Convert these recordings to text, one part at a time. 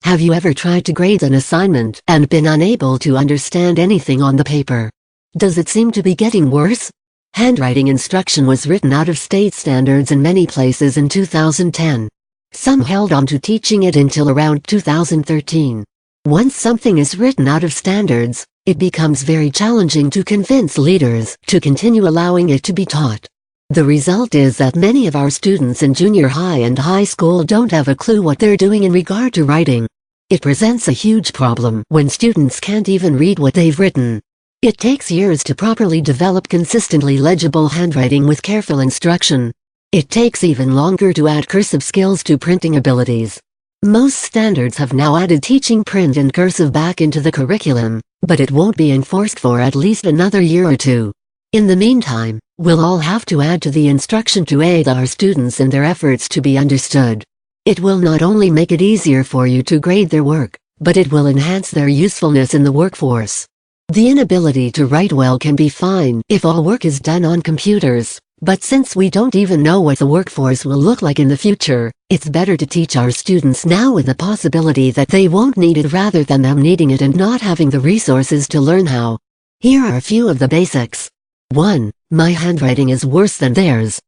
Have you ever tried to grade an assignment and been unable to understand anything on the paper? Does it seem to be getting worse? Handwriting instruction was written out of state standards in many places in 2010. Some held on to teaching it until around 2013. Once something is written out of standards, it becomes very challenging to convince leaders to continue allowing it to be taught. The result is that many of our students in junior high and high school don't have a clue what they're doing in regard to writing. It presents a huge problem when students can't even read what they've written. It takes years to properly develop consistently legible handwriting with careful instruction. It takes even longer to add cursive skills to printing abilities. Most standards have now added teaching print and cursive back into the curriculum, but it won't be enforced for at least another year or two. In the meantime, we'll all have to add to the instruction to aid our students in their efforts to be understood. It will not only make it easier for you to grade their work, but it will enhance their usefulness in the workforce. The inability to write well can be fine if all work is done on computers, but since we don't even know what the workforce will look like in the future, it's better to teach our students now with the possibility that they won't need it rather than them needing it and not having the resources to learn how. Here are a few of the basics. 1. My handwriting is worse than theirs.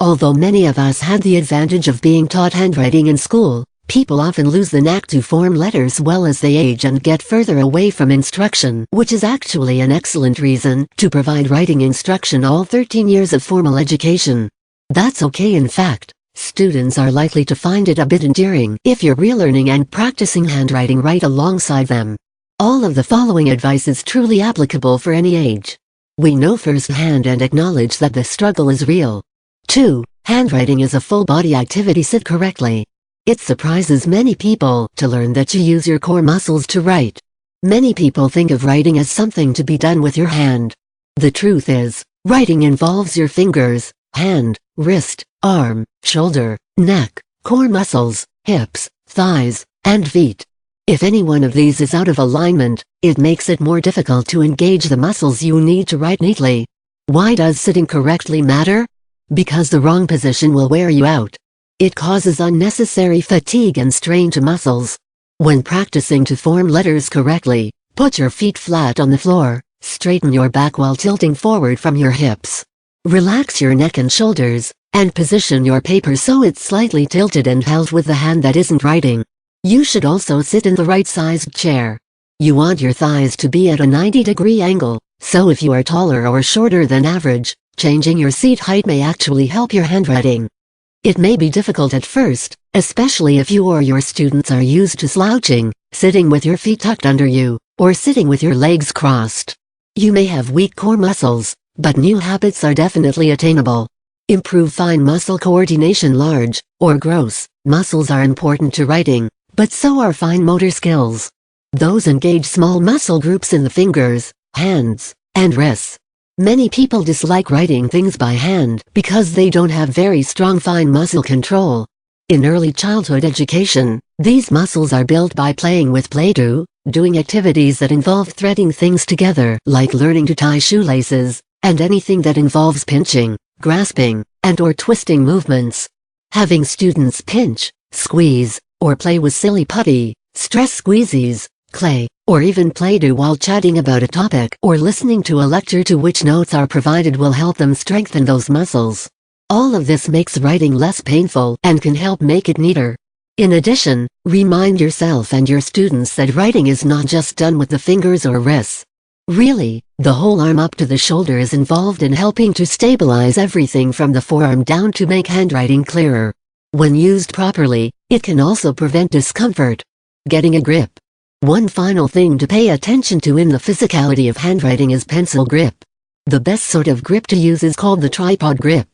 Although many of us had the advantage of being taught handwriting in school, people often lose the knack to form letters well as they age and get further away from instruction, which is actually an excellent reason to provide writing instruction all 13 years of formal education. That's okay. In fact, students are likely to find it a bit endearing if you're relearning and practicing handwriting right alongside them. All of the following advice is truly applicable for any age. We know firsthand and acknowledge that the struggle is real. 2. Handwriting is a full-body activity. Sit correctly. It surprises many people to learn that you use your core muscles to write. Many people think of writing as something to be done with your hand. The truth is, writing involves your fingers, hand, wrist, arm, shoulder, neck, core muscles, hips, thighs, and feet. If any one of these is out of alignment, it makes it more difficult to engage the muscles you need to write neatly. Why does sitting correctly matter? Because the wrong position will wear you out. It causes unnecessary fatigue and strain to muscles. When practicing to form letters correctly, put your feet flat on the floor, straighten your back while tilting forward from your hips. Relax your neck and shoulders, and position your paper so it's slightly tilted and held with the hand that isn't writing. You should also sit in the right-sized chair. You want your thighs to be at a 90-degree angle, so if you are taller or shorter than average, changing your seat height may actually help your handwriting. It may be difficult at first, especially if you or your students are used to slouching, sitting with your feet tucked under you, or sitting with your legs crossed. You may have weak core muscles, but new habits are definitely attainable. Improve fine muscle coordination. Large, or gross, muscles are important to writing, but so are fine motor skills. Those engage small muscle groups in the fingers, hands, and wrists. Many people dislike writing things by hand because they don't have very strong fine muscle control. In early childhood education, these muscles are built by playing with Play-Doh, doing activities that involve threading things together, like learning to tie shoelaces, and anything that involves pinching, grasping, and/or twisting movements. Having students pinch, squeeze, or play with silly putty, stress squeezies, clay, or even Play-Doh while chatting about a topic or listening to a lecture to which notes are provided will help them strengthen those muscles. All of this makes writing less painful and can help make it neater. In addition, remind yourself and your students that writing is not just done with the fingers or wrists. Really, the whole arm up to the shoulder is involved in helping to stabilize everything from the forearm down to make handwriting clearer. When used properly, it can also prevent discomfort. Getting a grip. One final thing to pay attention to in the physicality of handwriting is pencil grip. The best sort of grip to use is called the tripod grip.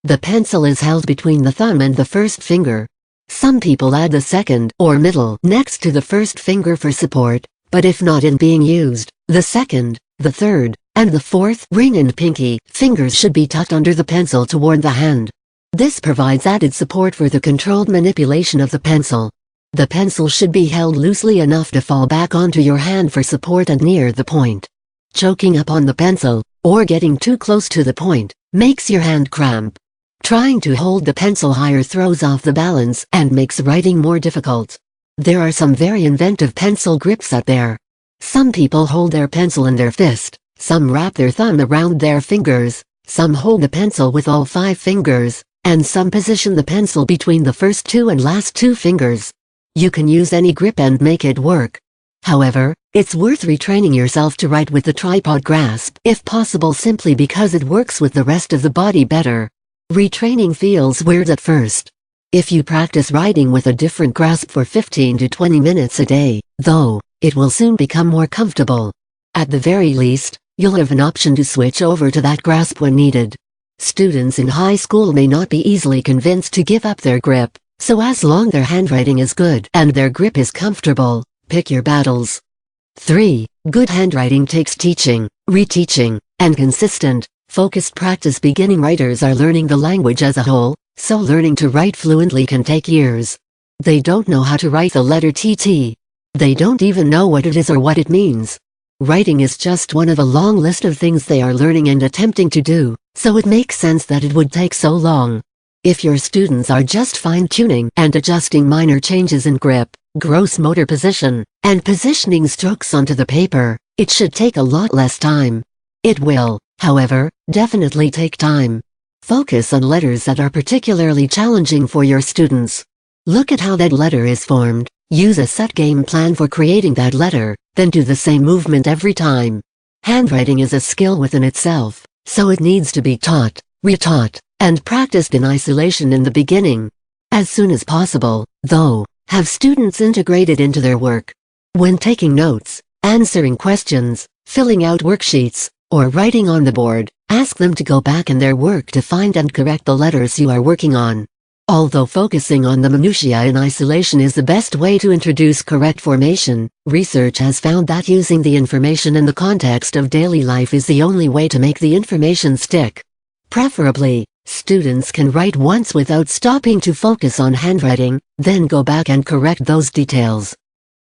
The pencil is held between the thumb and the first finger. Some people add the second or middle next to the first finger for support, but if not in being used, the second, the third, and the fourth ring and pinky fingers should be tucked under the pencil toward the hand. This provides added support for the controlled manipulation of the pencil. The pencil should be held loosely enough to fall back onto your hand for support and near the point. Choking up on the pencil, or getting too close to the point, makes your hand cramp. Trying to hold the pencil higher throws off the balance and makes writing more difficult. There are some very inventive pencil grips out there. Some people hold their pencil in their fist, some wrap their thumb around their fingers, some hold the pencil with all 5 fingers, and some position the pencil between the first 2 and last 2 fingers. You can use any grip and make it work. However, it's worth retraining yourself to write with the tripod grasp, if possible, simply because it works with the rest of the body better. Retraining feels weird at first. If you practice writing with a different grasp for 15 to 20 minutes a day, though, it will soon become more comfortable. At the very least, you'll have an option to switch over to that grasp when needed. Students in high school may not be easily convinced to give up their grip, so as long as their handwriting is good and their grip is comfortable, pick your battles. 3. Good handwriting takes teaching, reteaching, and consistent, focused practice. Beginning writers are learning the language as a whole, so learning to write fluently can take years. They don't know how to write the letter TT. They don't even know what it is or what it means. Writing is just one of a long list of things they are learning and attempting to do, so it makes sense that it would take so long. If your students are just fine-tuning and adjusting minor changes in grip, gross motor position, and positioning strokes onto the paper, it should take a lot less time. It will, however, definitely take time. Focus on letters that are particularly challenging for your students. Look at how that letter is formed. Use a set game plan for creating that letter, then do the same movement every time. Handwriting is a skill within itself, so it needs to be taught, retaught, and practiced in isolation in the beginning. As soon as possible, though, have students integrate it into their work. When taking notes, answering questions, filling out worksheets, or writing on the board, ask them to go back in their work to find and correct the letters you are working on. Although focusing on the minutiae in isolation is the best way to introduce correct formation, research has found that using the information in the context of daily life is the only way to make the information stick. Preferably, students can write once without stopping to focus on handwriting, then go back and correct those details.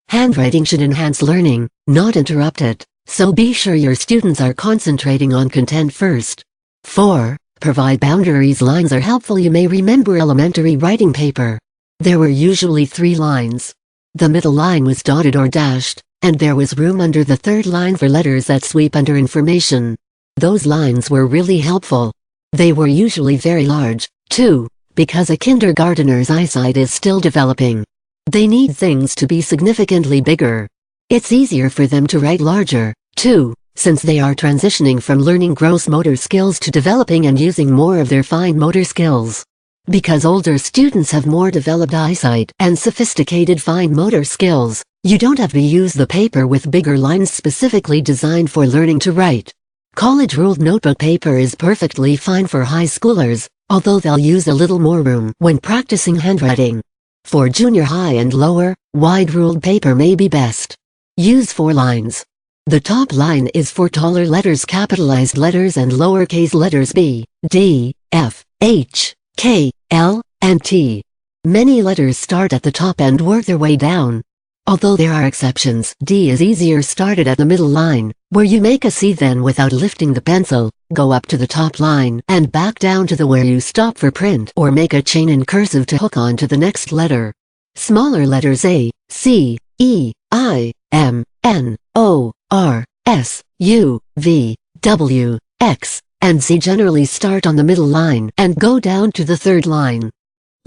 Handwriting should enhance learning, not interrupt it, so be sure your students are concentrating on content first. 4. Provide boundaries. Lines are helpful. You may remember elementary writing paper. There were usually 3 lines. The middle line was dotted or dashed, and there was room under the third line for letters that sweep under information. Those lines were really helpful. They were usually very large, too, because a kindergartner's eyesight is still developing. They need things to be significantly bigger. It's easier for them to write larger, too, since they are transitioning from learning gross motor skills to developing and using more of their fine motor skills. Because older students have more developed eyesight and sophisticated fine motor skills, you don't have to use the paper with bigger lines specifically designed for learning to write. College-ruled notebook paper is perfectly fine for high schoolers, although they'll use a little more room when practicing handwriting. For junior high and lower, wide-ruled paper may be best. Use 4 lines. The top line is for taller letters, capitalized letters, and lowercase letters B, D, F, H, K, L, and T. Many letters start at the top and work their way down. Although there are exceptions, D is easier started at the middle line, where you make a C, then without lifting the pencil, go up to the top line and back down to the where you stop for print, or make a chain in cursive to hook on to the next letter. Smaller letters A, C, E, I, M, N, O, R, S, U, V, W, X, and Z generally start on the middle line and go down to the third line.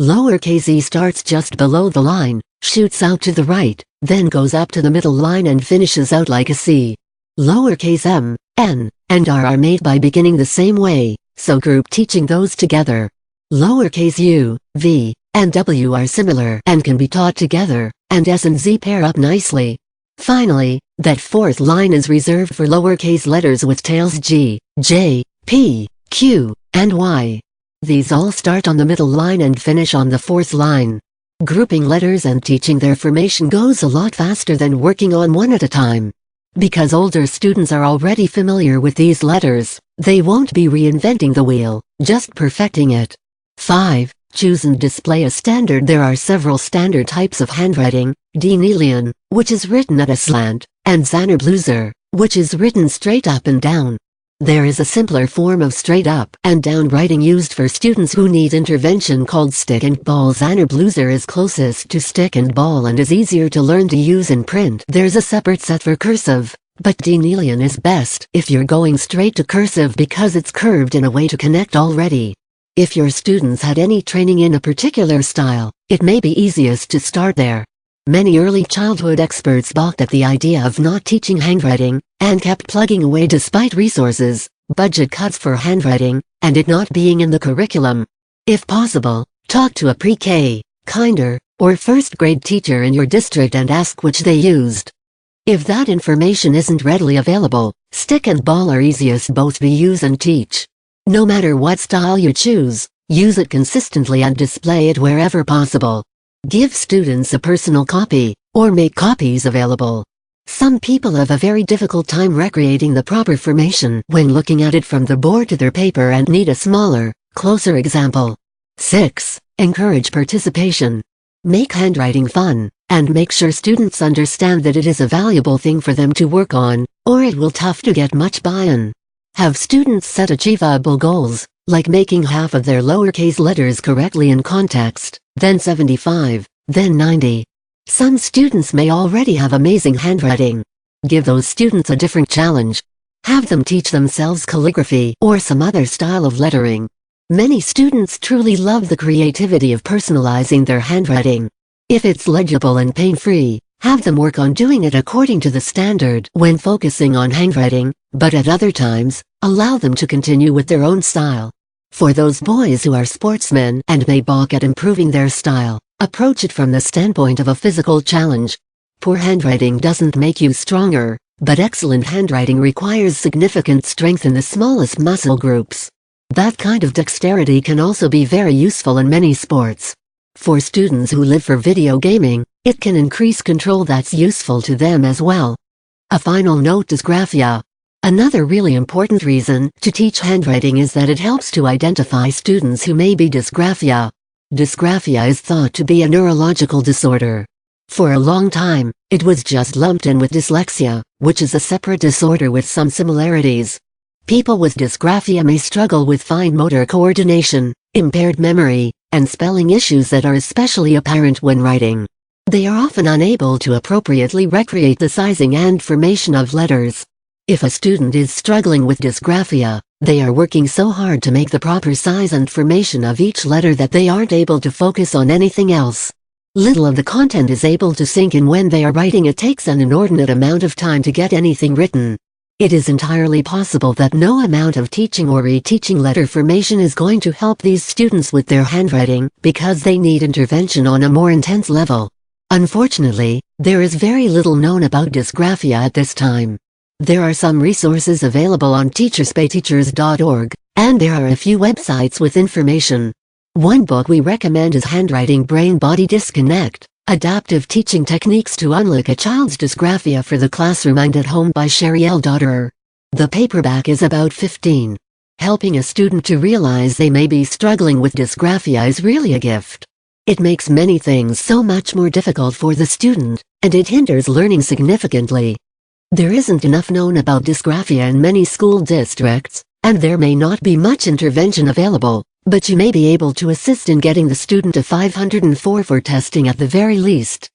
Lowercase e starts just below the line, shoots out to the right, then goes up to the middle line and finishes out like a C. Lowercase m, n, and r are made by beginning the same way, so group teaching those together. Lowercase u, v, and w are similar and can be taught together, and s and z pair up nicely. Finally, that fourth line is reserved for lowercase letters with tails G, J, P, Q, and Y. These all start on the middle line and finish on the fourth line. Grouping letters and teaching their formation goes a lot faster than working on one at a time. Because older students are already familiar with these letters, they won't be reinventing the wheel, just perfecting it. 5. Choose and display a standard. There are several standard types of handwriting: Dinelian, which is written at a slant, and Zannerbluser, which is written straight up and down. There is a simpler form of straight-up and down writing used for students who need intervention called stick and ball. Xander Blueser is closest to stick and ball and is easier to learn to use in print. There's a separate set for cursive, but Dynelian is best if you're going straight to cursive because it's curved in a way to connect already. If your students had any training in a particular style, it may be easiest to start there. Many early childhood experts balked at the idea of not teaching handwriting, and kept plugging away despite resources, budget cuts for handwriting, and it not being in the curriculum. If possible, talk to a pre-K, kinder, or first-grade teacher in your district and ask which they used. If that information isn't readily available, stick and ball are easiest both to use and teach. No matter what style you choose, use it consistently and display it wherever possible. Give students a personal copy, or make copies available. Some people have a very difficult time recreating the proper formation when looking at it from the board to their paper and need a smaller, closer example. 6. Encourage participation. Make handwriting fun, and make sure students understand that it is a valuable thing for them to work on, or it will tough to get much buy-in. Have students set achievable goals, like making half of their lowercase letters correctly in context, then 75, then 90. Some students may already have amazing handwriting. Give those students a different challenge. Have them teach themselves calligraphy or some other style of lettering. Many students truly love the creativity of personalizing their handwriting. If it's legible and pain-free, have them work on doing it according to the standard when focusing on handwriting, but at other times, allow them to continue with their own style. For those boys who are sportsmen and may balk at improving their style, approach it from the standpoint of a physical challenge. Poor handwriting doesn't make you stronger, but excellent handwriting requires significant strength in the smallest muscle groups. That kind of dexterity can also be very useful in many sports. For students who live for video gaming, it can increase control that's useful to them as well. A final note: dysgraphia. Another really important reason to teach handwriting is that it helps to identify students who may be dysgraphia. Dysgraphia is thought to be a neurological disorder. For a long time, it was just lumped in with dyslexia, which is a separate disorder with some similarities. People with dysgraphia may struggle with fine motor coordination, impaired memory, and spelling issues that are especially apparent when writing. They are often unable to appropriately recreate the sizing and formation of letters. If a student is struggling with dysgraphia, they are working so hard to make the proper size and formation of each letter that they aren't able to focus on anything else. Little of the content is able to sink in when they are writing. It takes an inordinate amount of time to get anything written. It is entirely possible that no amount of teaching or reteaching letter formation is going to help these students with their handwriting, because they need intervention on a more intense level. Unfortunately, there is very little known about dysgraphia at this time. There are some resources available on teachersbyteachers.org, and there are a few websites with information. One book we recommend is Handwriting Brain-Body Disconnect: Adaptive Teaching Techniques to Unlock a Child's Dysgraphia for the Classroom and at Home by Sherry L. Dotterer. The paperback is about 15. Helping a student to realize they may be struggling with dysgraphia is really a gift. It makes many things so much more difficult for the student, and it hinders learning significantly. There isn't enough known about dysgraphia in many school districts, and there may not be much intervention available, but you may be able to assist in getting the student a 504 for testing at the very least.